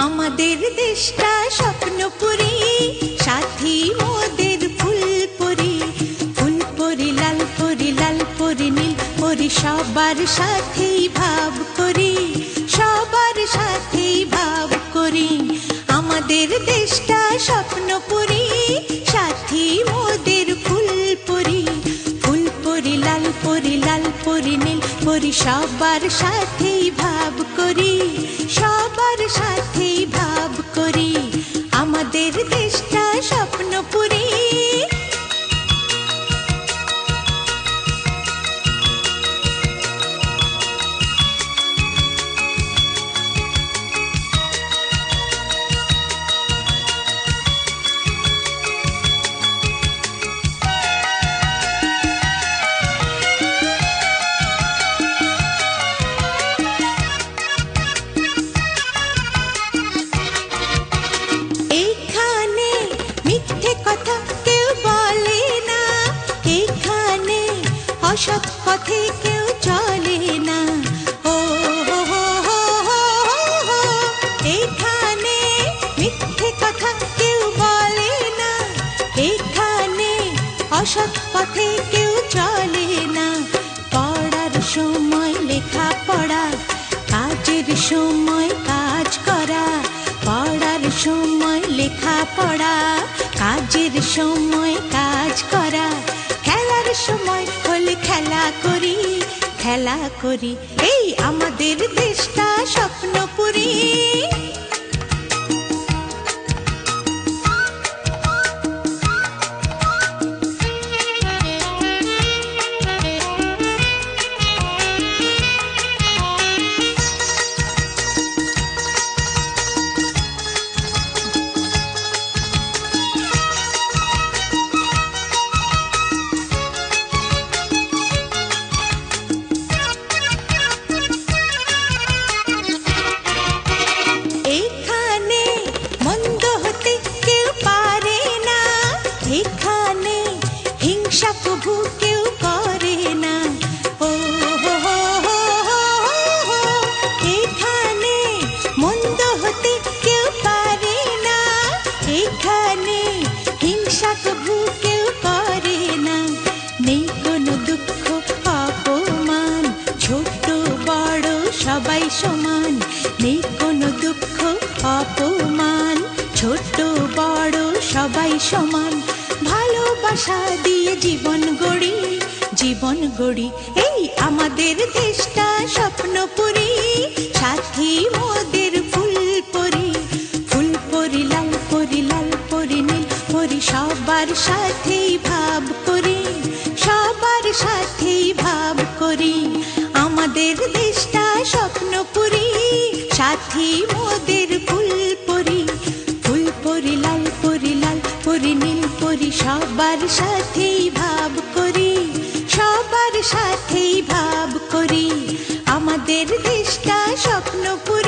আমাদের দেশটা স্বপ্নপুরী, সাথী মোদের ফুলপুরি। ফুলপুরি লাল পরি, লাল পরি নীল পরি, সবার সাথেই ভাব করি, সবার সাথেই ভাব করি। আমাদের দেশটা স্বপ্নপুরী, সাথী মোদের ফুলপুরি। ফুলপুরি লাল পরি, লাল পরি নীল পরি, সবার সাথেই ভাব করি, সবার সাথেই ভাব করি। আমাদের দেশটা স্বপ্নপুরী। অসৎ পথে কেউ চলে না, ও এখানে মিথ্যে কথা কেউ বলে না, এখানে অসৎ পথে কেউ চলে না। পড়ার সময় লেখা পড়া, কাজের সময় কাজ করা। পড়ার সময় লেখা পড়া, কাজের সময় কাজ করা। খেলার সময় হলে খেলা করি, খেলা করি। এই আমাদের দেশটা স্বপ্নপুরী। এখানে হিংসা প্রভু কেউ করে না, ও এখানে মন্দ হতে কেউ পারে না, এখানে হিংসা প্রভু কেউ করে না। নেই কোনো দুঃখ অপমান, ছোট বড় সবাই সমান। নেই কোনো দুঃখ অপমান, ছোট বড় সবাই সমান। ভালোবাসা দিয়ে জীবন গড়ি, জীবন গড়ি। এই আমাদের দেশটা স্বপ্নপুরী, সাথী মোদের ফুলপুরি। ফুলপুরি লাল পরি, লাল পরি নীল পরি, সবার সাথেই ভাব করি, সবার সাথেই ভাব করি। আমাদের দেশটা স্বপ্নপুরী, সাথী মোদের ফুলপুরি। ফুলপুরি লাল পরি, লাল পরি নীল পরি, সবার সাথেই ভাব করি, সবার সাথেই ভাব করি। আমাদের দেশটা স্বপ্নপুরী।